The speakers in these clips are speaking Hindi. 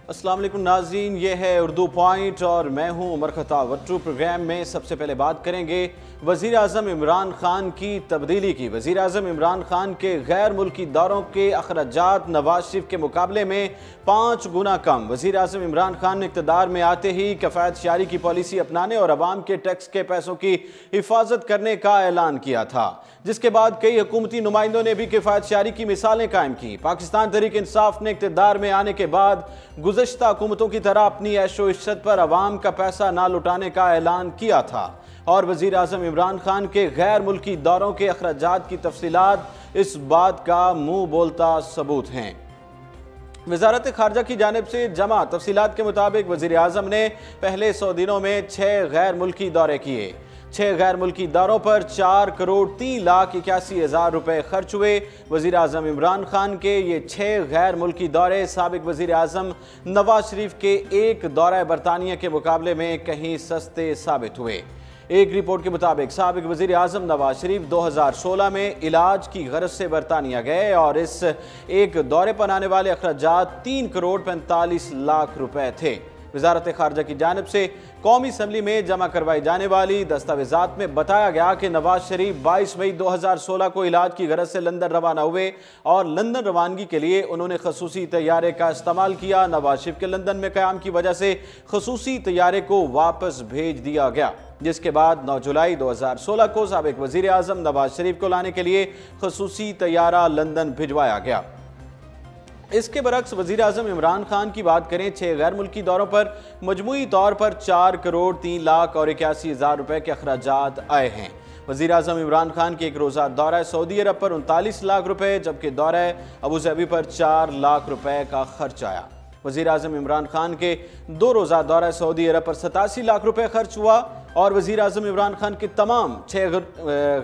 अस्सलाम वालेकुम नाज़रीन, ये है उर्दू पॉइंट और मैं हूं उमर खताब। वट्रू प्रोग्राम में सबसे पहले बात करेंगे वज़ीर आज़म इमरान खान की तब्दीली की। वज़ीर आज़म इमरान खान के गैर मुल्की दौरों के अखराजात नवाज शरीफ के मुकाबले में 5 गुना कम। वज़ीर आज़म इमरान खान ने इक़्तिदार में आते ही कफ़ायत शारी की पॉलिसी अपनाने और अवाम के टैक्स के पैसों की हिफाजत करने का ऐलान किया था, जिसके बाद कई हुकूमती नुमाइंदों ने भी किफ़ायत शारी की मिसालें कायम की। पाकिस्तान तहरीक इंसाफ ने इक़्तिदार में आने के बाद गुज़श्ता हुकूमतों की तरह अपनी ऐशो इश्शत पर अवाम का पैसा ना लुटाने का ऐलान किया था और वज़ीर आज़म इमरान खान के गैर मुल्की दौरों के अखराजात की तफसीलात इस बात का मुंह बोलता सबूत हैं। वज़ारत ख़ारजा की जानिब से जमा तफसीलात के मुताबिक वज़ीर आज़म ने पहले 100 दिनों में 6 गैर मुल्की दौरे किए। 6 गैर मुल्की दौरों पर 4,03,81,000 रुपए खर्च हुए। वज़ीर आज़म इमरान खान के ये 6 गैर मुल्की दौरे साबिक वज़ीर आज़म नवाज शरीफ के एक दौरा बरतानिया के मुकाबले में कहीं सस्ते साबित हुए। एक रिपोर्ट के मुताबिक साबिक वज़ीर आज़म नवाज शरीफ 2016 में इलाज की गरज से बरतानिया गए और इस एक दौरे पर आने वाले अखराजात 3,45,00,000 रुपए थे। वज़ारत ख़ारजा की जानिब से कौमी असम्बली में जमा करवाई जाने वाली दस्तावेज़ात में बताया गया कि नवाज शरीफ 22 मई 2016 को इलाज की गरज से लंदन रवाना हुए और लंदन रवानगी के लिए उन्होंने खसूसी तैयारे का इस्तेमाल किया। नवाज शरीफ के लंदन में क़याम की वजह से खसूसी तैयारे को वापस भेज दिया गया, जिसके बाद 9 जुलाई 2016 को साबिक वज़ीर आज़म नवाज शरीफ को लाने के लिए खसूसी तैयारा लंदन भिजवाया गया। इसके बरक्स वज़ीर आज़म इमरान खान की बात करें, 6 गैर मुल्की दौरों पर मजमूई तौर पर 4,03,81,000 रुपए के अखराजात आए हैं। वज़ीर आज़म इमरान खान के एक रोज़ा दौरा सऊदी अरब पर 39 लाख रुपए जबकि दौरा अबू धाबी पर 4 लाख रुपए का खर्च आया। वज़ीर आज़म इमरान खान के 2 रोज़ा दौरा सऊदी अरब पर 87 लाख रुपए खर्च हुआ और वज़ीर आज़म इमरान खान के तमाम 6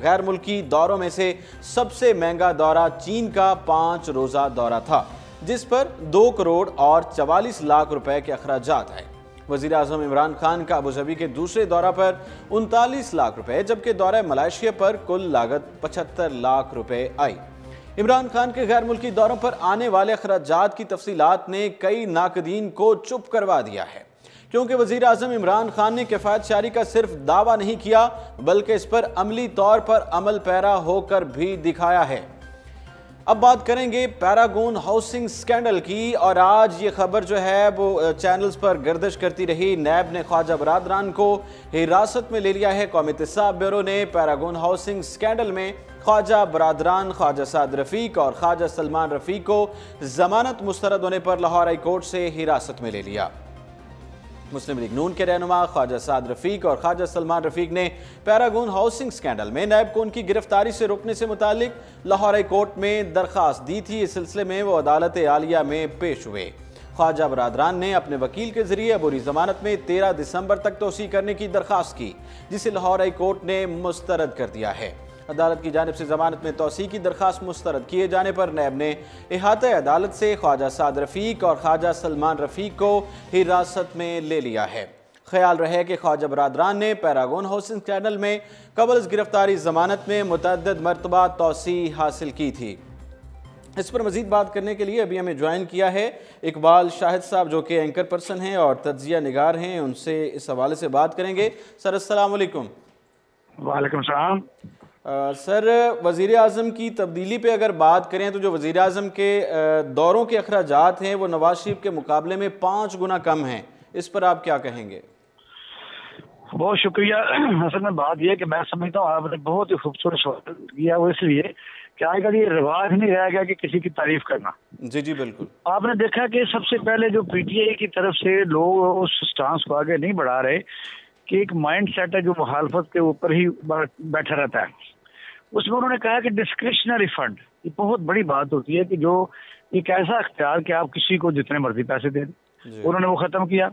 गैर मुल्की दौरों में से सबसे महंगा दौरा चीन का 5 रोज़ा दौरा था, जिस पर 2,44,00,000 रुपए के अखराजात आए। वज़ीर आज़म इमरान खान का अबू धाबी के दूसरे दौरा पर 39 लाख रुपए जबकि दौरा मलेशिया पर कुल लागत 75 लाख रुपए आई। इमरान खान के गैर मुल्की दौरों पर आने वाले अखराजात की तफसीलात ने कई नाकदीन को चुप करवा दिया है, क्योंकि वज़ीर आज़म इमरान खान ने किफ़ायत शारी का सिर्फ दावा नहीं किया बल्कि इस पर अमली तौर पर अमल पैरा होकर भी दिखाया है। अब बात करेंगे पैरागॉन हाउसिंग स्कैंडल की और आज ये खबर जो है वो चैनल्स पर गर्दिश करती रही। नैब ने ख्वाजा बरादरान को हिरासत में ले लिया है। कौमी एहतसाब ब्यूरो ने पैरागॉन हाउसिंग स्कैंडल में ख्वाजा बरादरान, ख्वाजा साद रफ़ीक और ख्वाजा सलमान रफ़ीक को जमानत मुस्तरद होने पर लाहौर हाई कोर्ट से हिरासत में ले लिया। मुस्लिम लीग नून के रहनुमा ख्वाजा साद रफ़ीक और ख्वाजा सलमान रफ़ीक ने पैरागॉन हाउसिंग स्कैंडल में नैब को उनकी गिरफ्तारी से रोकने से मुतालिक लाहौर हाई कोर्ट में दरख्वास्त दी थी। इस सिलसिले में वो अदालत आलिया में पेश हुए। ख्वाजा बरादरान ने अपने वकील के जरिए अबूरी जमानत में 13 दिसंबर तक तोसी करने की दरख्वास्त की, जिसे लाहौर हाई कोर्ट ने मुस्तरद कर दिया है। अदालत की जानिब से जमानत में तोसी की दरख्वास्त मुस्तरद किए जाने पर नैब ने इहाते अदालत से ख्वाजा साद रफ़ीक और ख्वाजा सलमान रफ़ीक को हिरासत में ले लिया है। ख्याल रहे कि ख्वाजा बरादरान ने पैरागॉन हाउसिंग स्कैंडल में कबल गिरफ्तारी जमानत में मुतअद्दिद मरतबा तोसी हासिल की थी। इस पर मजीद बात करने के लिए अभी हमें ज्वाइन किया है इकबाल शाहिद साहब, जो कि एंकर पर्सन हैं और तज्जिया निगार हैं। उनसे इस हवाले से बात करेंगे। सर अस्सलाम वालेकुम। वालेकुम सलाम। सर, वज़ीर आज़म की तब्दीली पे अगर बात करें तो जो वज़ीर आज़म के दौरों के अखराजात हैं वो नवाज शरीफ के मुकाबले में 5 गुना कम हैं, इस पर आप क्या कहेंगे? बहुत शुक्रिया। असल में बात यह है कि मैं समझता हूँ आपने बहुत ही खूबसूरत सवाल किया, वो इसलिए कि आजकल ये रिवाज नहीं रह गया कि किसी की तारीफ करना। जी जी बिल्कुल। आपने देखा कि सबसे पहले जो पीटीआई की तरफ से लोग उस स्टांस को आगे नहीं बढ़ा रहे कि एक माइंड सेट है जो मुखालफत के ऊपर ही बैठा रहता है। उसमें उन्होंने कहा कि डिस्क्रिशनरी फंड, ये बहुत बड़ी बात होती है कि जो एक ऐसा अख्तियार कि आप किसी को जितने मर्जी पैसे दे दें, उन्होंने वो खत्म किया।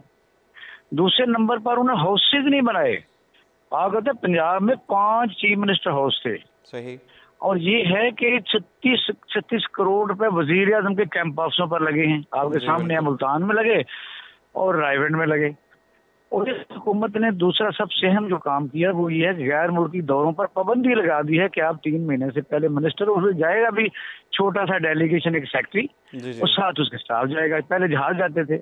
दूसरे नंबर पर उन्होंने हाउसेज नहीं बनाए। आप कहते हैं पंजाब में 5 चीफ मिनिस्टर हाउस थे। सही। और ये है कि 36 करोड़ रुपए वजीर आजम के कैंप हाउसों पर लगे हैं। आपके सामने मुल्तान में लगे और रायगढ़ में लगे। और इस हुकूमत ने दूसरा सबसे अहम जो काम किया वो ये है, गैर मुल्की दौरों पर पाबंदी लगा दी है कि आप 3 महीने से पहले मिनिस्टर, उसमें जाएगा भी छोटा सा डेलीगेशन, एक सेक्रेटरी और साथ उसके स्टाफ जाएगा। पहले जहाज जाते थे,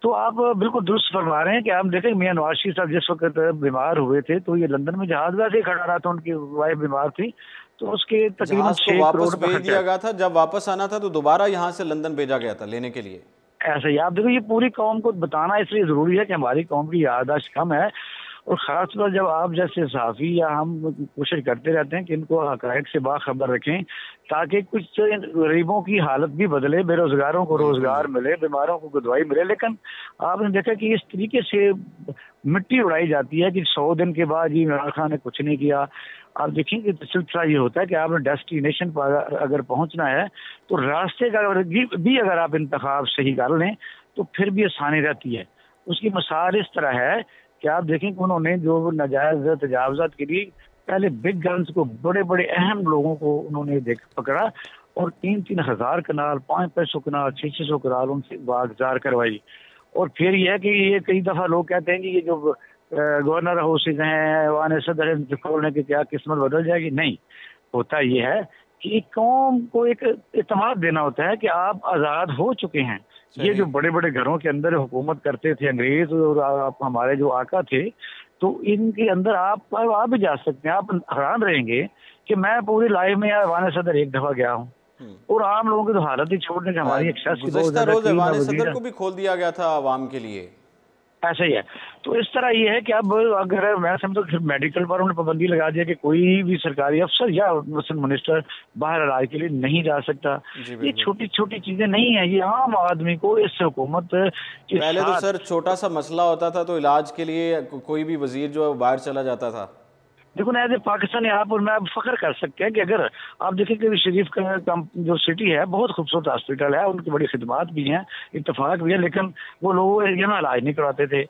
तो आप बिल्कुल दुरुस्त फरमा रहे हैं कि आप देखें मियां नवाज शरीफ साहब जिस वक्त बीमार हुए थे तो ये लंदन में जहाज वैसे ही खड़ा रहा था, उनकी वाइफ बीमार थी, तो उसके तकरीबन जहाज को 6 करोड़ वापस रुपए भेज खर्चा। दिया गया था, जब वापस आना था तो दोबारा यहाँ से लंदन भेजा गया था लेने के लिए। ऐसा ही आप देखो, ये पूरी कौम को बताना इसलिए जरूरी है कि हमारी कौम की याददाश्त कम है, और खासतौर जब आप जैसे सहाफ़ी या हम कोशिश करते रहते हैं कि इनको हक़ाइक़ से बाखबर रखें ताकि कुछ गरीबों की हालत भी बदले, बेरोजगारों को रोजगार मिले, बीमारों को दवाई मिले। लेकिन आपने देखा कि इस तरीके से मिट्टी उड़ाई जाती है कि 100 दिन के बाद जी इमरान खान ने कुछ नहीं किया। आप देखेंगे तो सिलसिला ये होता है कि आपने डेस्टिनेशन पर अगर पहुंचना है तो रास्ते का भी अगर आप इंतखाब सही कर लें तो फिर भी आसानी रहती है। उसकी मिसाल इस तरह है कि आप देखें कि उन्होंने जो नाजायज तजावजात के लिए पहले बिग गन्स को, बड़े बड़े अहम लोगों को उन्होंने पकड़ा और 3-3 हज़ार कनाल, 500 कनाल, 600 कनाल उनसे वागजार करवाई। और फिर यह है कि ये कई दफ़ा लोग कहते हैं कि ये जो गवर्नर हाउसेज हैं, वाने सदर खोलने की क्या किस्मत बदल जाएगी। नहीं, होता ये है कि कौम को एक इत्मीनान देना होता है कि आप आज़ाद हो चुके हैं। ये जो बड़े बड़े घरों के अंदर हुकूमत करते थे अंग्रेज और आप हमारे जो आका थे, तो इनके अंदर आप भी जा सकते हैं। आप हैरान रहेंगे कि मैं पूरी लाइफ में वाने सदर एक दफा गया हूँ और आम लोगों की तो हालत ही छोड़ने की हमारी गुज़श्ता रोज वाने सदर को भी खोल दिया गया था आवाम के लिए। ऐसा ही है। तो इस तरह ये है कि अब अगर मैं समझता हूँ मेडिकल पर उन्होंने पाबंदी लगा दिया कि कोई भी सरकारी अफसर या मिनिस्टर बाहर इलाज के लिए नहीं जा सकता। ये छोटी छोटी चीजें नहीं है, ये आम आदमी को इस हुकूमत के पहले तो सर छोटा सा मसला होता था तो इलाज के लिए कोई भी वजीर जो है बाहर चला जाता था। देखो ना, पाकिस्तानी आप और मैं फख्र कर सकते हैं कि अगर आप देखें कि शरीफ का जो सिटी है बहुत खूबसूरत हॉस्पिटल है, उनकी बड़ी खिदमात भी हैं, इत्तेफाक भी है, लेकिन वो लोग यहाँ इलाज नहीं करवाते थे।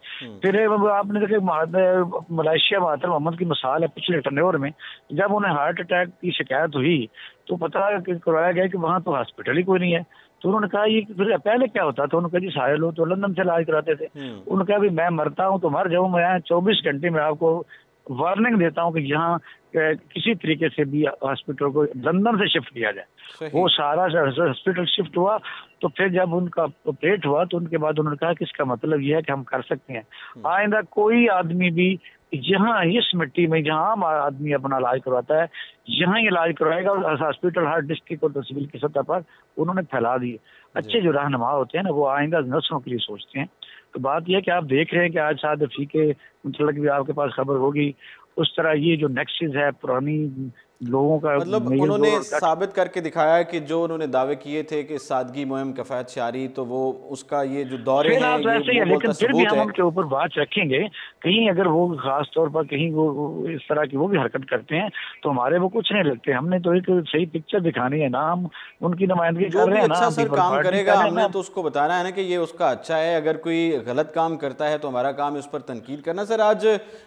फिर आपने देखे मलेशिया महातिर मोहम्मद की मिसाल है, पिछले टर्नओवर में जब उन्हें हार्ट अटैक की शिकायत हुई तो पता करवाया गया कि वहाँ तो हॉस्पिटल ही कोई नहीं है। तो उन्होंने कहा ये फिर पहले क्या होता था, उन्होंने कहा जी सारे लोग तो लंदन से इलाज कराते थे। उन्होंने कहा भी मैं मरता हूँ तो मर जाऊँ, मैं 24 घंटे में आपको वार्निंग देता हूं कि यहाँ किसी तरीके से भी हॉस्पिटल को लंदन से शिफ्ट किया जाए। वो सारा हॉस्पिटल शिफ्ट हुआ, तो फिर जब उनका ऑपरेट हुआ तो उनके बाद उन्होंने कहा कि इसका मतलब यह है कि हम कर सकते हैं, आइंदा कोई आदमी भी यहाँ इस मिट्टी में जहाँ आदमी अपना इलाज करवाता है यहाँ इलाज करवाएगा। और हॉस्पिटल हर डिस्ट्रिक्ट और तहसील की सतह पर उन्होंने फैला दिए। अच्छे जो रहनुमा होते हैं ना, वो आइंदा नस्लों के लिए सोचते हैं। तो बात यह कि आप देख रहे हैं कि आज शायद फीके मतलब भी आपके पास खबर होगी, उस तरह ये जो नेक्सिस है पुरानी लोगों का, मतलब उन्होंने साबित करके दिखाया है कि जो उन्होंने दावे किए थे कि सादगी मुहिम कफायत शारी, तो वो उसका ये जो दौरे हैं तो ऐसे ही है। लेकिन फिर भी हम उनके ऊपर बात रखेंगे, कहीं अगर वो खास तौर पर कहीं वो इस तरह की वो भी हरकत करते हैं तो हमारे वो कुछ नहीं लगते। हमने तो एक सही पिक्चर दिखानी है ना, हम उनकी नुमाइंदगी कर रहे हैं ना। अच्छा सर काम करेगा हमने तो उसको बताना है ना कि ये उसका अच्छा है, अगर कोई गलत काम करता है तो हमारा काम है उस पर तनकीद करना। सर आज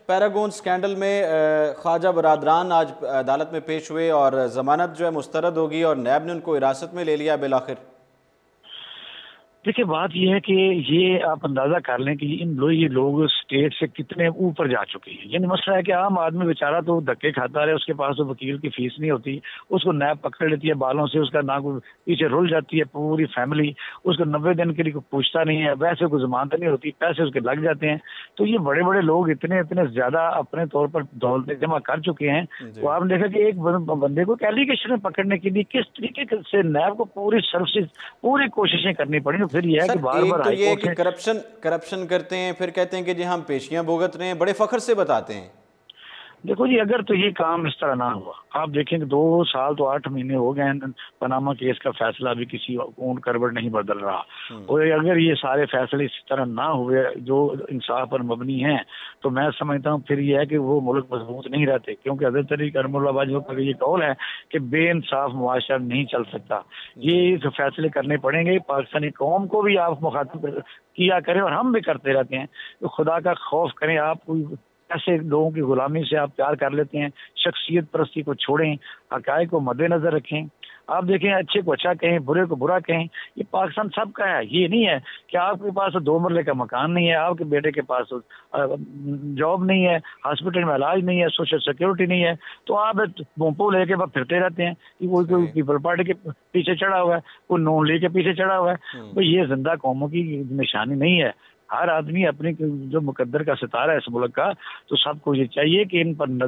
पैरागॉन स्कैंडल में ख्वाजा बरादरान आज अदालत में पेश हुए और जमानत जो है मुस्तरद होगी और नैब ने उनको हिरासत में ले लिया बिलाखिर। देखिए बात यह है कि ये आप अंदाजा कर लें कि ये लोग स्टेट से कितने ऊपर जा चुके हैं। यानी मसला है कि आम आदमी बेचारा तो धक्के खाता रहे, उसके पास तो वकील की फीस नहीं होती, उसको नैब पकड़ लेती है बालों से, उसका नाक पीछे रुल जाती है पूरी फैमिली, उसको 90 दिन के लिए पूछता नहीं है, वैसे कोई जमानत नहीं होती, पैसे उसके लग जाते हैं। तो ये बड़े बड़े लोग इतने ज्यादा अपने तौर पर दौलत जमा कर चुके हैं। तो आपने देखा कि एक बंदे को एलिगेशन में पकड़ने के लिए किस तरीके से नैब को पूरी सर्विसेज पूरी कोशिशें करनी पड़ी। फिर यह है कि बार बार तो ये कि करप्शन करते हैं, फिर कहते हैं कि जी हम पेशियां भुगत रहे हैं, बड़े फख्र से बताते हैं। देखो जी, अगर तो ये काम इस तरह ना हुआ, आप देखेंगे 2 साल तो 8 महीने हो गए हैं, पनामा केस का फैसला अभी किसी ऊंट करवट नहीं बदल रहा। और अगर ये सारे फैसले इस तरह ना हुए जो इंसाफ पर मबनी हैं, तो मैं समझता हूँ फिर ये है कि वो मुल्क मजबूत नहीं रहते। क्योंकि हज़रत अली करमुल्लाह का ये कौल है कि बेइंसाफ मुआशरा नहीं चल सकता। ये फैसले करने पड़ेंगे, पाकिस्तानी कौम को भी आप मुखातिब किया करें और हम भी करते रहते हैं। तो खुदा का खौफ करें, आप कोई ऐसे लोगों की गुलामी से आप प्यार कर लेते हैं, शख्सियत परस्ती को छोड़ें, हक़ाइक़ को मद्देनजर रखें। आप देखें, अच्छे को अच्छा कहें, बुरे को बुरा कहें। ये पाकिस्तान सबका है, ये नहीं है कि आपके पास 2 मरले का मकान नहीं है, आपके बेटे के पास जॉब नहीं है, हॉस्पिटल में इलाज नहीं है, सोशल सिक्योरिटी नहीं है, तो आप बोंपो लेके बस फिरते रहते हैं कि कोई पीपल पार्टी के पीछे चढ़ा हुआ है, कोई नून लीग के पीछे चढ़ा हुआ है। तो ये जिंदा कौमों की निशानी नहीं है। हर आदमी अपने जो मुकद्दर का सितारा है इस मुल्क का, तो सबको ये चाहिए कि इन पर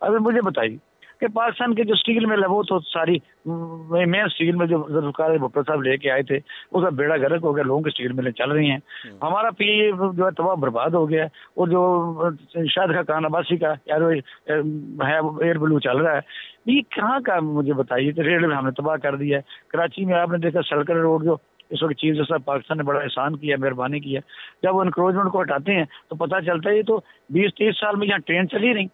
अगर मुझे बताइए कि पाकिस्तान के जो स्टील मिल है वो तो सारी मेन स्टील में जो जुल्फिकार भुट्टो साहब लेके आए थे उसका बेड़ा गर्क हो गया, लोगों की स्टील मिलें चल रही हैं। हमारा पी जो है तबाह बर्बाद हो गया, और जो शायद खान अब्बासी का यार है एयर ब्लू चल रहा है, ये कहाँ का मुझे बताइए। तो रेलवे हमने तबाह कर दिया है। कराची में आपने देखा सलकर रोड जो इस वक्त चीफ जस्टिस पाकिस्तान ने बड़ा एहसान किया, मेहरबानी किया। जब वो इंक्रोचमेंट को हटाते हैं तो पता चलता है ये तो 20-30 साल में यहाँ ट्रेन चली नहीं।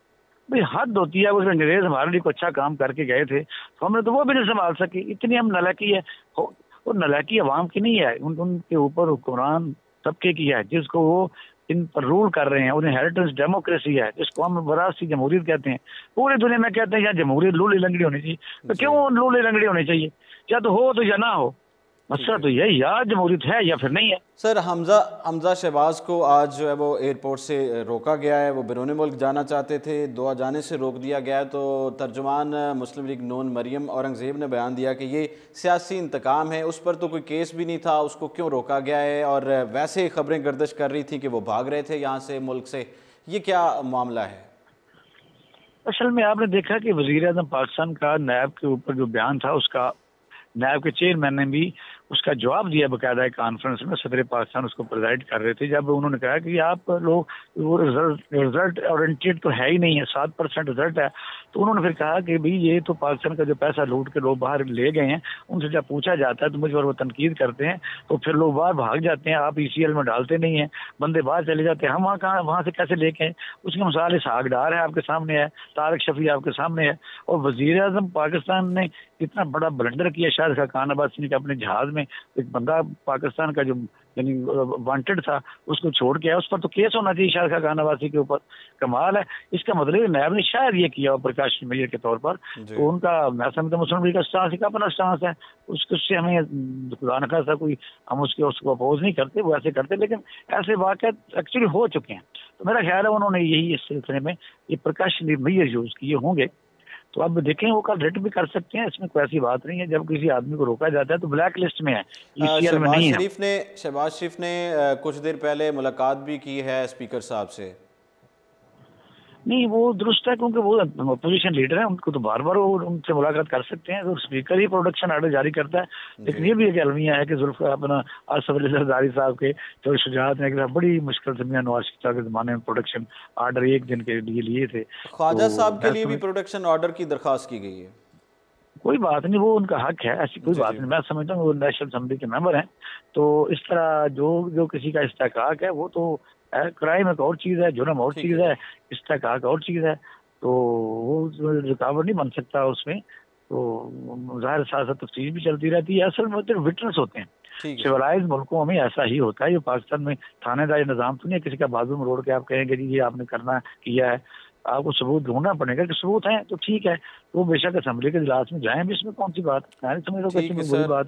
भाई हद होती है। उसमें अंग्रेज हमारे लिए अच्छा काम करके गए थे तो हमने तो वो भी नहीं संभाल सके। इतनी हम नलायकी है, और नलायकी अवाम की नहीं है, उनके ऊपर हुक्मरान तबके की है जिसको वो इन पर रूल कर रहे हैं। उन्हें हेरिटेज डेमोक्रेसी है जिसको हम वरासती जमहूरियत कहते हैं। पूरी दुनिया में कहते हैं यहाँ जमहूरियत लूली लंगड़ी होनी चाहिए, तो क्यों लूली लंगड़ी होनी चाहिए? या तो हो तो या ना हो, मसला तो यही या जमहूरियत है या फिर नहीं है। सर हमजा शहबाज को आज जो है वो एयरपोर्ट से रोका गया है। वो बैरून मुल्क जाना चाहते थे, दोहा जाने से रोक दिया गया है। तो तर्जुमान मुस्लिम लीग नून मरियम औरंगज़ेब ने बयान दिया कि ये सियासी इंतकाम है, उस पर तो कोई केस भी नहीं था, उसको क्यों रोका गया है। और वैसे खबरें गर्दिश कर रही थी कि वो भाग रहे थे यहाँ से, मुल्क से। ये क्या मामला है? असल में आपने देखा कि वज़ीर आज़म पाकिस्तान का नैब के ऊपर जो बयान था, उसका नैब के चेयरमैन ने भी उसका जवाब दिया बाकायदा कॉन्फ्रेंस में। सदर पाकिस्तान उसको प्रेजाइड कर रहे थे, जब उन्होंने कहा कि आप लोग वो रिजल्ट ओरिएंटेड तो है ही नहीं है, 7% रिजल्ट है। तो उन्होंने फिर कहा कि भाई ये तो पाकिस्तान का जो पैसा लूट के लोग बाहर ले गए हैं, उनसे जब पूछा जाता है तो मुझ पर वो तनकीद करते हैं, तो फिर लोग बाहर भाग जाते हैं। आप ECL में डालते नहीं हैं, बंदे बाहर चले जाते हैं। हम वहाँ से कैसे लेके आए? उसकी मिसाल इसहाक डार है आपके सामने है, तारिक शफी आपके सामने है। और वज़ीर आज़म पाकिस्तान ने इतना बड़ा ब्लंडर किया शायद खान अब्बासी के अपने जहाज में एक बंदा पाकिस्तान का जो यानी वांटेड था उसको छोड़ के आया, उस पर तो केस होना चाहिए शायद खान अब्बासी के ऊपर। कमाल है। इसका मतलब नायब ने शायद ये किया प्रकाश मेयर के तौर पर, तो उनका मैं समझता मुस्लिम लीग का स्टांस का अपना स्टांस है, उससे हमें खुदा न खासा कोई हम उसको अपोज नहीं करते, वो ऐसे करते, लेकिन ऐसे वाक़यात एक्चुअली हो चुके हैं। तो मेरा ख्याल है उन्होंने यही इस सिलसिले में ये प्रकाश मेयर यूज किए होंगे। तो अब देखें वो कल रिट भी कर सकते हैं, इसमें कोई ऐसी बात नहीं है। जब किसी आदमी को रोका जाता है तो ब्लैक लिस्ट में है, ECL में नहीं है। शहबाज शरीफ ने कुछ देर पहले मुलाकात भी की है स्पीकर साहब से। नहीं वो दुरुस्त है, क्योंकि वो अपोजिशन लीडर है, उनको तो बार बार वो उनसे मुलाकात कर सकते हैं। तो स्पीकर ही प्रोडक्शन आर्डर जारी करता है। लेकिन ये भी एक अलमिया है कि जुल्फ़िकार अपना आसफ अली ज़रदारी साहब के जो शुजात ने बड़ी मुश्किल से मियां नवाज शरीफ के ज़माने में प्रोडक्शन आर्डर एक दिन के लिए लिए थे। ख्वाजा साहब के लिए भी प्रोडक्शन ऑर्डर की दरख्वास्त की गई है। कोई बात नहीं, वो उनका हक है, ऐसी कोई बात नहीं। मैं समझता हूँ वो नेशनल असेंबली के मेंबर हैं, तो इस तरह जो किसी का इस्तेहकाक है वो तो क्राइम एक और चीज़ है, जुर्म और चीज़ है, इस्तेहकाक और चीज़ है। तो वो रुकावट नहीं बन सकता उसमें। तो ज़ाहिर साथ साथ तफ्तीश भी चलती रहती है। असल में तो विटनेस होते हैं। सिविलाइज मुल्कों में ऐसा ही होता है। ये पाकिस्तान में थानेदारी निज़ाम तो नहीं है किसी का बाजू में रोड के आप कहेंगे जी ये आपने करना किया है। आपको सबूत ढूंढना पड़ेगा कि सबूत है तो ठीक है, तो बेशक असेंबली के इजलास में जाएं भी, इसमें कौन सी बात है?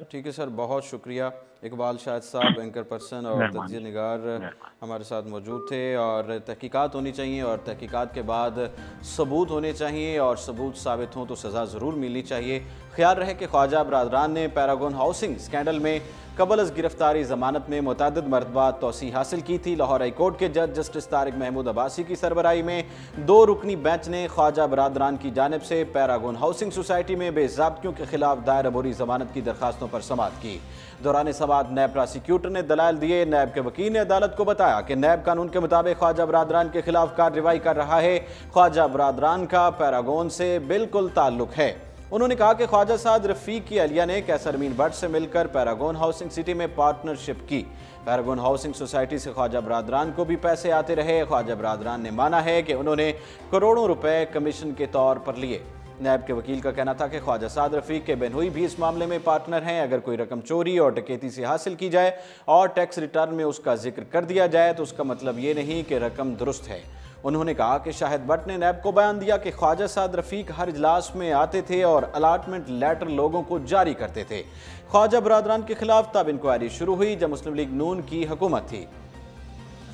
ठीक है सर, बहुत शुक्रिया। इकबाल शाहिद साहब एंकर पर्सन और तज्ज़िया निगार हमारे साथ मौजूद थे। और तहकीकात होनी चाहिए, और तहकीकात के बाद सबूत होने चाहिए, और सबूत साबित हों तो सज़ा ज़रूर मिलनी चाहिए। ख्याल रहे कि ख्वाजा बरादरान ने पैरागॉन हाउसिंग स्कैंडल में कबल अज़ गिरफ्तारी ज़मानत में मुतअद्दिद मरतबा तौसी हासिल की थी। लाहौर हाई कोर्ट के जज जस्टिस तारिक महमूद अब्बासी की सरबराही में 2 रुकनी बेंच ने ख्वाजा बरादरान की जानिब से पैरागॉन हाउसिंग सोसाइटी में बेज़ाब्तियों के खिलाफ दायर अबूरी ज़मानत की दरखास्तों पर समाअत की। दौरान समाअत नैब प्रोसिक्यूटर ने दलाइल दिए। नैब के वकील ने अदालत को बताया कि नैब कानून के मुताबिक ख्वाजा बरादरान के खिलाफ कार्रवाई कर रहा है। ख्वाजा बरादरान का पैरागॉन से बिल्कुल ताल्लुक है। उन्होंने कहा कि ख्वाजा साद रफ़ीक की अलिया ने कैसर अमीन भट्ट से मिलकर पैरागॉन हाउसिंग सिटी में पार्टनरशिप की। पैरागॉन हाउसिंग सोसाइटी से ख्वाजा बरादरान को भी पैसे आते रहे। ख्वाजा बरादरान ने माना है कि उन्होंने करोड़ों रुपए कमीशन के तौर पर लिए। नैब के वकील का कहना था कि ख्वाजा साद रफ़ीक के बेनहुई भी इस मामले में पार्टनर हैं। अगर कोई रकम चोरी और डकैती से हासिल की जाए और टैक्स रिटर्न में उसका जिक्र कर दिया जाए तो उसका मतलब ये नहीं कि रकम दुरुस्त है। उन्होंने कहा कि शाहिद भट्ट ने नैब को बयान दिया कि ख्वाजा साद रफ़ीक हर इजलास में आते थे और अलाटमेंट लेटर लोगों को जारी करते थे। ख्वाजा बरादरान के खिलाफ तब इंक्वायरी शुरू हुई जब मुस्लिम लीग नून की हुकूमत थी।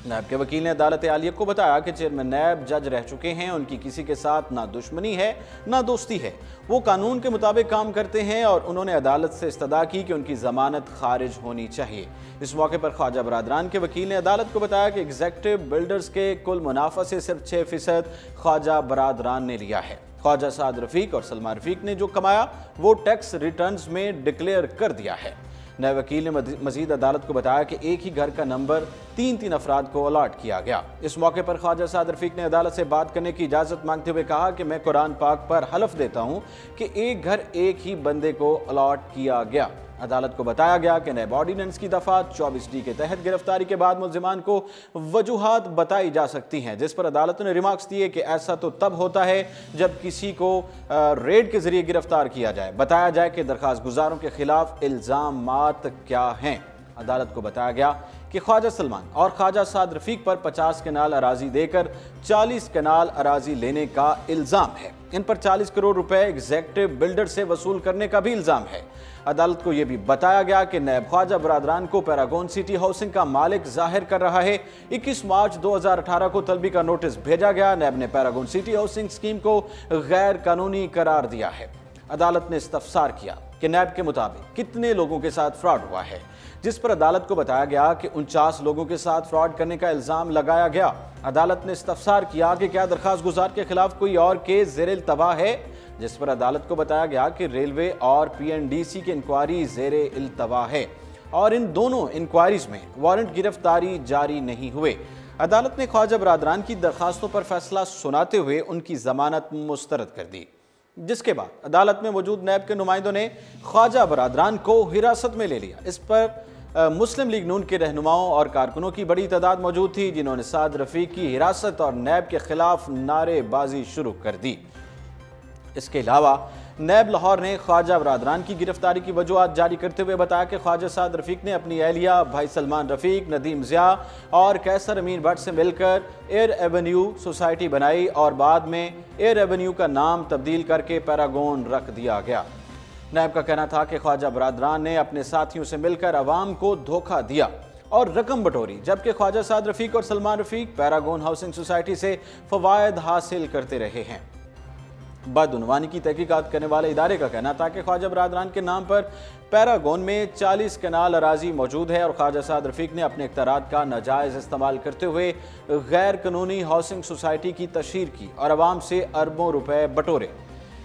नैब के वकील ने अदालत आलिया को बताया कि चेयरमैन नैब जज रह चुके हैं, उनकी किसी के साथ ना दुश्मनी है ना दोस्ती है, वो कानून के मुताबिक काम करते हैं और उन्होंने अदालत से इस्तदा की कि उनकी जमानत खारिज होनी चाहिए। इस मौके पर ख्वाजा बरादरान के वकील ने अदालत को बताया कि एग्जीक्यूटिव बिल्डर्स के कुल मुनाफा से सिर्फ 6% ख्वाजा बरादरान ने लिया है। ख्वाजा साद रफीक और सलमान रफीक ने जो कमाया वो टैक्स रिटर्न्स में डिक्लेयर कर दिया है। नए वकील ने मजीद अदालत को बताया कि एक ही घर का नंबर 3 अफराद को अलॉट किया गया। इस मौके पर ख्वाजा साद रफीक ने अदालत से बात करने की इजाज़त मांगते हुए कहा कि मैं कुरान पाक पर हलफ देता हूं कि एक घर एक ही बंदे को अलॉट किया गया। अदालत को बताया गया कि नैब ऑर्डिनेंस की दफ़ा 24D के तहत गिरफ्तारी के बाद मुल्जिमान को वजूहात बताई जा सकती हैं, जिस पर अदालत ने रिमार्क्स दिए कि ऐसा तो तब होता है जब किसी को रेड के जरिए गिरफ्तार किया जाए, बताया जाए कि दरखास्त गुजारों के खिलाफ इल्ज़ामात क्या हैं। अदालत को बताया गया कि ख्वाजा सलमान और ख्वाजा साद रफीक पर 50 कनाल अराजी देकर 40 कनाल अराजी लेने का इल्ज़ाम है। इन पर 40 करोड़ रुपए एग्जीक्यूटिव बिल्डर से वसूल करने का भी इल्ज़ाम है। अदालत को यह भी बताया गया कि नैब ख्वाजा बरादरान को पैरागॉन सिटी हाउसिंग का मालिक जाहिर कर रहा है। 21 मार्च 2018 को तलबी का नोटिस भेजा गया। नैब ने पैरागॉन सिटी हाउसिंग स्कीम को गैर कानूनी करार दिया है। अदालत ने इस्तफसार किया कि नैब के मुताबिक कितने लोगों के साथ फ्रॉड हुआ है, जिस पर अदालत को बताया गया कि 49 लोगों के साथ फ्रॉड करने का इल्ज़ाम लगाया गया। अदालत ने इस्तफसार किया कि क्या दरखास्त गुजार के खिलाफ कोई और केस ज़ेर इल्तवा है, जिस पर अदालत को बताया गया कि रेलवे और PNDC की इंक्वायरी ज़ेर इल्तवा है और इन दोनों इंक्वायरीज में वारंट गिरफ्तारी जारी नहीं हुए। अदालत ने ख्वाजा बरादरान की दरखास्तों पर फैसला सुनाते हुए उनकी जमानत मुस्तरद कर दी, जिसके बाद अदालत में मौजूद नैब के नुमाइंदों ने ख्वाजा बरादरान को हिरासत में ले लिया। इस पर मुस्लिम लीग नून के रहनुमाओं और कारकुनों की बड़ी तादाद मौजूद थी, जिन्होंने साद रफीक की हिरासत और नैब के खिलाफ नारेबाजी शुरू कर दी। इसके अलावा नैब लाहौर ने ख्वाजा बरादरान की गिरफ्तारी की वजूहात जारी करते हुए बताया कि ख्वाजा साद रफीक ने अपनी अहलिया भाई सलमान रफीक, नदीम ज़िया और कैसर अमीर भट्ट से मिलकर एयर एवेन्यू सोसाइटी बनाई और बाद में एयर एवेन्यू का नाम तब्दील करके पैरागॉन रख दिया गया। नैब का कहना था कि ख्वाजा बरादरान ने अपने साथियों से मिलकर अवाम को धोखा दिया और रकम बटोरी, जबकि ख्वाजा साद रफीक और Salman Rafiq Paragon housing society से फवायद हासिल करते रहे हैं। बदउनवानी की तहकीकात करने वाले इदारे का कहना था कि ख्वाजा बरादरान के नाम पर पैरागॉन में 40 कनाल अराजी मौजूद है और ख्वाजा साद रफीक ने अपने इख्तियारात का नाजायज़ इस्तेमाल करते हुए गैर कानूनी हाउसिंग सोसाइटी की तशहीर की और अवाम से अरबों रुपए बटोरे।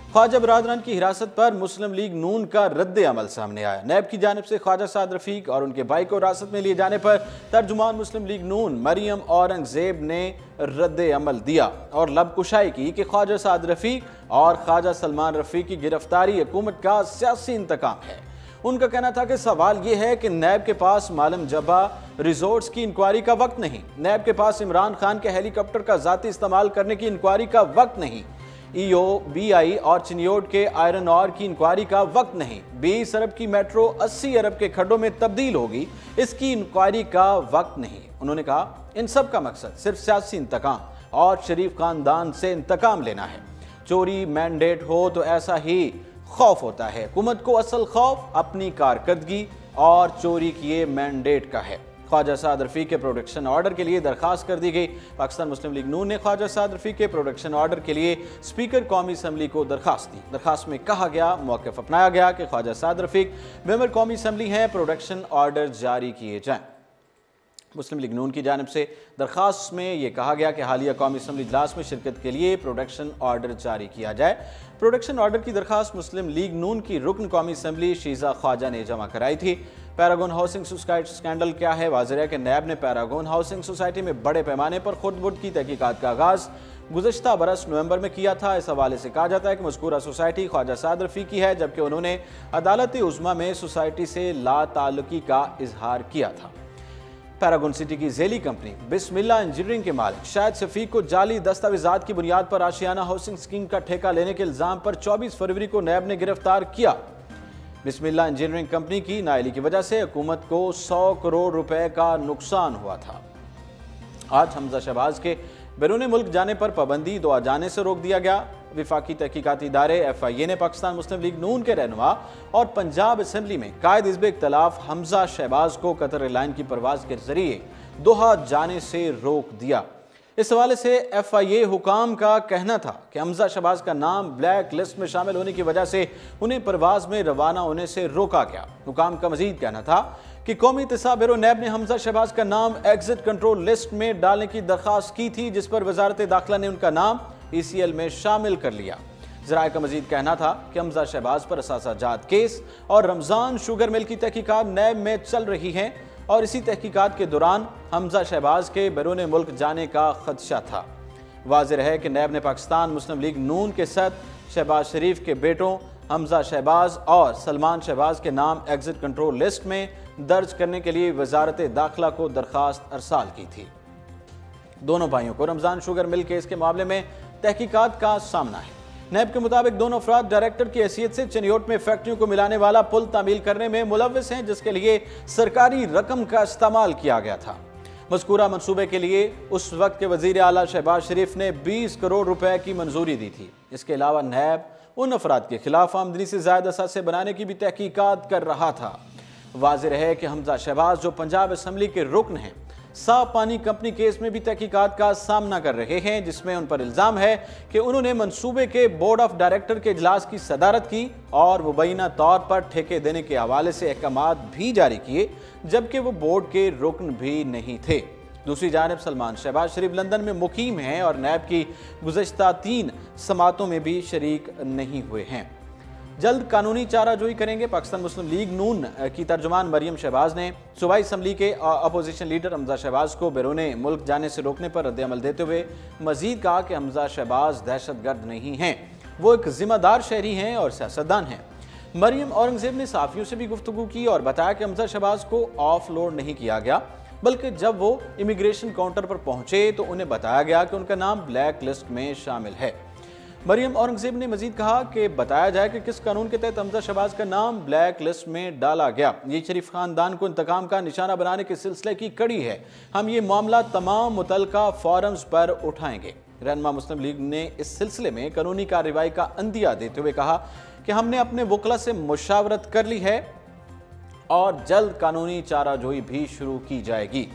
ख्वाजा बरादरान की हिरासत पर मुस्लिम लीग नून का रद्द अमल सामने आया। नैब की जानिब से ख्वाजा साद रफीक और उनके भाई को हिरासत में लिए जाने पर तर्जुमान मुस्लिम लीग नून मरियम औरंगजेब ने रद्द अमल दिया और लबकुशाई की कि ख्वाजा साद रफीक और ख्वाजा सलमान रफीक की गिरफ्तारी हुकूमत का सियासी इंतकाम है। उनका कहना था कि सवाल यह है कि नैब के पास मालम जबा रिजोर्ट्स की इंक्वायरी का वक्त नहीं, नैब के पास इमरान खान के हेलीकॉप्टर का जाती इस्तेमाल करने की इंक्वायरी का वक्त नहीं, EO, BI और चिनियोट के आयरन और की इंक्वायरी का वक्त नहीं, 20 अरब की मेट्रो 80 अरब के खड्डों में तब्दील होगी, इसकी इंक्वायरी का वक्त नहीं। उन्होंने कहा इन सब का मकसद सिर्फ सियासी इंतकाम और शरीफ खानदान से इंतकाम लेना है। चोरी मैंडेट हो तो ऐसा ही खौफ होता है, हुकूमत को असल खौफ अपनी कारकर्दगी और चोरी किए मैंडेट का है। ख्वाजा साद रफीक के प्रोडक्शन ऑर्डर के लिए दरखास्त कर दी गई। पाकिस्तान मुस्लिम लीग नून ने ख्वाजा साद रफीक के प्रोडक्शन ऑर्डर के लिए स्पीकर कौमी असम्बली को दरखास्त दी। दरखास्त में कहा गया, मौक़िफ़ अपनाया गया कि ख्वाजा साद रफीक मेंबर कौमी असम्बली हैं, प्रोडक्शन ऑर्डर जारी किए जाएँ। मुस्लिम लीग नून की जानिब से दरखास्त में यह कहा गया कि हालिया कौमी असम्बली इजलास में शिरकत के लिए प्रोडक्शन ऑर्डर जारी किया जाए। प्रोडक्शन ऑर्डर की दरखास्त मुस्लिम लीग नून की रुकन कौमी असम्बली शीज़ा ख्वाजा ने जमा कराई थी। पैरागॉन हाउसिंग सोसाइटी स्कैंडल क्या है? वाज़ेह है कि नैब ने पैरागॉन हाउसिंग सोसाइटी में बड़े पैमाने पर खुर्द-बुर्द की तहकीकात का आगाज़ गुज़श्ता बरस नवंबर में किया था। इस हवाले से कहा जाता है कि मज़कूरा सोसाइटी ख्वाजा साद रफीक की है, जबकि उन्होंने अदालत उज़्मा में सोसाइटी से लाताल्लुकी का इजहार किया था। पैरागॉन सिटी की झेली कंपनी बिस्मिल्लाह इंजीनियरिंग के मालिक शाहिद शफीक को जाली दस्तावेजात की बुनियाद पर आशियाना हाउसिंग स्कीम का ठेका लेने के इल्जाम पर 24 फरवरी को नैब ने गिरफ्तार किया। बिस्मिल्लाह इंजीनियरिंग कंपनी की नाअहली की वजह से हुकूमत को 100 करोड़ रुपए का नुकसान हुआ था। आज हमजा शहबाज के बैरून मुल्क जाने पर पाबंदी, दुआ जाने से रोक दिया गया। विफाकी तहकीकाती इदारे FIA ने पाकिस्तान मुस्लिम लीग नून के रहनुमा और पंजाब असम्बली में कायद हिज़्ब इख्तिलाफ हमजा शहबाज को कतर एयरलाइन की परवाज़ के जरिए दोहा जाने से रोक दिया। इस हवाले से FIA हुकाम का कहना था कि हमजा शहबाज का नाम ब्लैक लिस्ट में शामिल होने की वजह से उन्हें परवाज में रवाना होने से रोका गया। हुकाम का मजीद कहना था कि कौमी इत्तेसाब ब्यूरो नैब ने हमजा शहबाज का नाम एग्जिट कंट्रोल लिस्ट में डालने की दरख्वास्त की थी, जिस पर वजारत दाखिला ने उनका नाम ECL में शामिल कर लिया। ज़राए का मजीद कहना था कि हमजा शहबाज पर असासाजात केस और रमज़ान शुगर मिल की तहकीकात नैब में चल रही हैं और इसी तहकीकात के दौरान हमजा शहबाज के बैरून मुल्क जाने का खदशा था। वाज़ेह है कि नैब ने पाकिस्तान मुस्लिम लीग नून के सदर शहबाज शरीफ के बेटों हमजा शहबाज और सलमान शहबाज के नाम एग्जिट कंट्रोल लिस्ट में दर्ज करने के लिए वजारत दाखिला को दरख्वास्त अरसाल की थी। दोनों भाइयों को रमज़ान शुगर मिल केस के मामले में तहकीकात का सामना है। नैब के मुताबिक दोनों अफराद डायरेक्टर की हैसियत से चिनियोट में फैक्ट्रियों को मिलाने वाला पुल तामील करने में मुलव्विस हैं, जिसके लिए सरकारी रकम का इस्तेमाल किया गया था। मज़कूरा मनसूबे के लिए उस वक्त के वज़ीर आला शहबाज शरीफ ने 20 करोड़ रुपए की मंजूरी दी थी। इसके अलावा नैब उन अफराद के खिलाफ आमदनी से ज़्यादा असासे बनाने की भी तहकीकात कर रहा था। वाज़ेह है कि हमजा शहबाज जो पंजाब असम्बली के रुकन हैं, साफ पानी कंपनी केस में भी तहकीकात का सामना कर रहे हैं, जिसमें उन पर इल्ज़ाम है कि उन्होंने मंसूबे के बोर्ड ऑफ डायरेक्टर के इजलास की सदारत की और मुबैना तौर पर ठेके देने के हवाले से अहकामात भी जारी किए, जबकि वो बोर्ड के रुकन भी नहीं थे। दूसरी जानिब सलमान शहबाज शरीफ लंदन में मुकीम हैं और नैब की गुज़श्ता 3 समातों में भी शरीक नहीं हुए हैं। जल्द कानूनी चाराजोई करेंगे। पाकिस्तान मुस्लिम लीग नून की तर्जुमान मरियम शहबाज ने सूबाई असम्बली के अपोजिशन लीडर हमजा शहबाज को बैरून मुल्क जाने से रोकने पर रद्द-ए-अमल देते हुए मजीद कहा कि हमजा शहबाज दहशतगर्द नहीं हैं, वो एक जिम्मेदार शहरी हैं और सियासतदान हैं। मरियम औरंगजेब ने सहाफ़ियों से भी गुफ्तगू की और बताया कि हमजा शहबाज को ऑफ लोड नहीं किया गया, बल्कि जब वो इमिग्रेशन काउंटर पर पहुंचे तो उन्हें बताया गया कि उनका नाम ब्लैक लिस्ट में शामिल है। मरियम औरंगजेब ने मजीद कहा कि बताया जाए कि किस कानून के तहत हमजा शहबाज का नाम ब्लैक लिस्ट में डाला गया। ये शरीफ खानदान को इंतकाम का निशाना बनाने के सिलसिले की कड़ी है। हम ये मामला तमाम मुतल्लिका फोरम्स पर उठाएंगे। रहनुमा मुस्लिम लीग ने इस सिलसिले में कानूनी कार्रवाई का अंदिया देते हुए कहा कि हमने अपने वकला से मुशावरत कर ली है और जल्द कानूनी चाराजोई भी शुरू की जाएगी।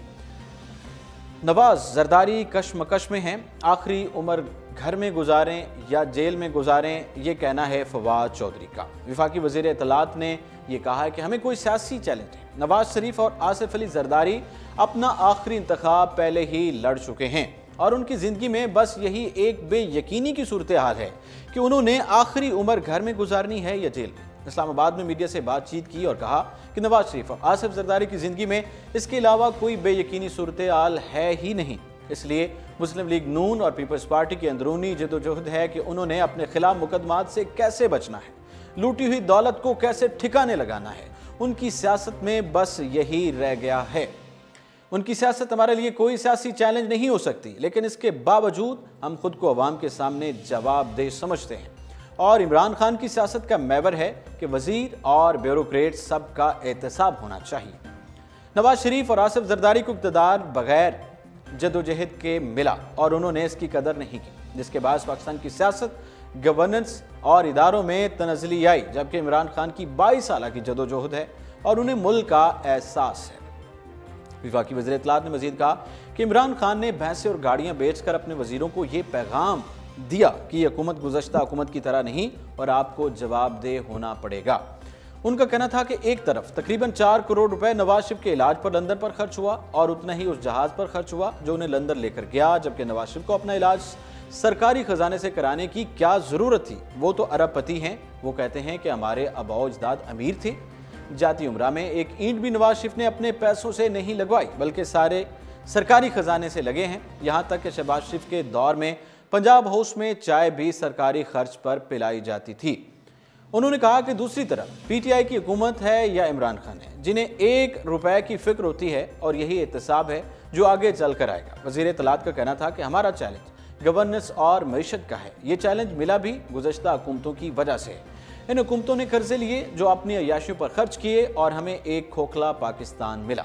नवाज जरदारी कशमकश में हैं, आखिरी उम्र घर में गुजारें या जेल में गुजारें, ये कहना है फवाद चौधरी का। वफाकी वज़ीर इत्तलात ने यह कहा है कि हमें कोई सियासी चैलेंज है। नवाज शरीफ और आसिफ अली जरदारी अपना आखिरी इंतखाब पहले ही लड़ चुके हैं और उनकी ज़िंदगी में बस यही एक बेयकीनी की सूरत हाल है कि उन्होंने आखिरी उम्र घर में गुजारनी है या जेल में। इस्लामाबाद में मीडिया से बातचीत की और कहा कि नवाज शरीफ और आसिफ जरदारी की ज़िंदगी में इसके अलावा कोई बेयकीनी सूरत हाल है ही नहीं। इसलिए मुस्लिम लीग नून और पीपल्स पार्टी की अंदरूनी जदोजहद है कि उन्होंने अपने खिलाफ मुकदमात से कैसे बचना है, लूटी हुई दौलत को कैसे ठिकाने लगाना है। उनकी सियासत में बस यही रह गया है। उनकी सियासत हमारे लिए कोई सियासी चैलेंज नहीं हो सकती, लेकिन इसके बावजूद हम खुद को अवाम के सामने जवाबदेह समझते हैं और इमरान खान की सियासत का महवर है कि वजीर और ब्यूरोक्रेट सबका एहतसाब होना चाहिए। नवाज शरीफ और आसिफ जरदारी को इक़्तिदार बगैर जदोजहद के मिला और उन्होंने इसकी कदर नहीं की, जिसके बाद पाकिस्तान की सियासत, गवर्नेंस और इदारों में तनज़ली आई, जबकि इमरान खान की 22 साल की जदोजहद है और उन्हें मुल्क का एहसास है। वफाकी वज़ीर इत्तलात ने मजीद कहा कि इमरान खान ने भैंसें और गाड़ियाँ बेचकर अपने वजीरों को ये पैगाम दिया कि ये हुकूमत गुज़श्ता हुकूमत की तरह नहीं और आपको जवाबदेह होना पड़ेगा। उनका कहना था कि एक तरफ तकरीबन 4 करोड़ रुपए नवाज शरीफ के इलाज पर लंदन पर खर्च हुआ और उतना ही उस जहाज़ पर खर्च हुआ जो उन्हें लंदन लेकर गया, जबकि नवाज शरीफ को अपना इलाज सरकारी खजाने से कराने की क्या ज़रूरत थी। वो तो अरबपति हैं। वो कहते हैं कि हमारे आबाओ अजदाद अमीर थे। जाती उम्रा में एक ईंट भी नवाज शरीफ ने अपने पैसों से नहीं लगवाई, बल्कि सारे सरकारी खजाने से लगे हैं। यहाँ तक कि शहबाज शरीफ के दौर में पंजाब हाउस में चाय भी सरकारी खर्च पर पिलाई जाती थी। उन्होंने कहा कि दूसरी तरफ PTI की हुकूमत है या इमरान खान है, जिन्हें 1 रुपए की फिक्र होती है और यही एहतसाब है जो आगे चल कर आएगा। वज़ीर इत्तलात का कहना था कि हमारा चैलेंज गवर्नेंस और मईशत का है। ये चैलेंज मिला भी गुज़श्ता हुकूमतों की वजह से। इन हुकूमतों ने कर्जे लिए जो अपनी अय्याशियों पर खर्च किए और हमें एक खोखला पाकिस्तान मिला।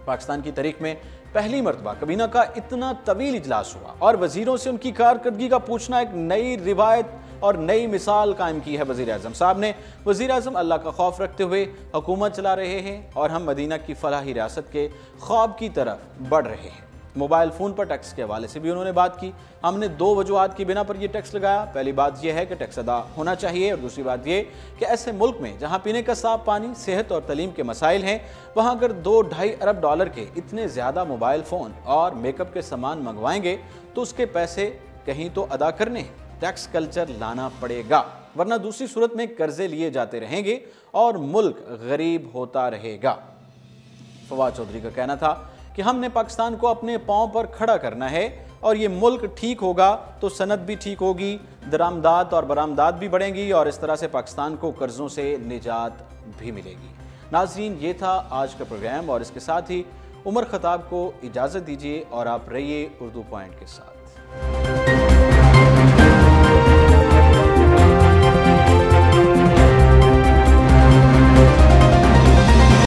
पाकिस्तान की तारीख में पहली मरतबा कबीना का इतना तवील इजलास हुआ और वजीरों से उनकी कारकर्दगी का पूछना एक नई रिवायत और नई मिसाल कायम की है। वजीर आज़म साहब ने वजीर आज़म अल्लाह का खौफ रखते हुए हुकूमत चला रहे हैं और हम मदीना की फलाही रियासत के ख्वाब की तरफ बढ़ रहे हैं। मोबाइल फ़ोन पर टैक्स के हवाले से भी उन्होंने बात की। हमने 2 वजूहात की बिना पर यह टैक्स लगाया। पहली बात यह है कि टैक्स अदा होना चाहिए और दूसरी बात यह कि ऐसे मुल्क में जहां पीने का साफ पानी, सेहत और तलीम के मसाइल हैं, वहां अगर $2-2.5 अरब के इतने ज़्यादा मोबाइल फ़ोन और मेकअप के सामान मंगवाएंगे तो उसके पैसे कहीं तो अदा करने हैं। टैक्स कल्चर लाना पड़ेगा, वरना दूसरी सूरत में कर्जे लिए जाते रहेंगे और मुल्क गरीब होता रहेगा। फवाद चौधरी का कहना था कि हमने पाकिस्तान को अपने पांव पर खड़ा करना है और ये मुल्क ठीक होगा तो सनत भी ठीक होगी, दरामदात और बरामदात भी बढ़ेंगी और इस तरह से पाकिस्तान को कर्जों से निजात भी मिलेगी। नाजरीन, ये था आज का प्रोग्राम और इसके साथ ही उमर खताब को इजाज़त दीजिए और आप रहिए उर्दू पॉइंट के साथ।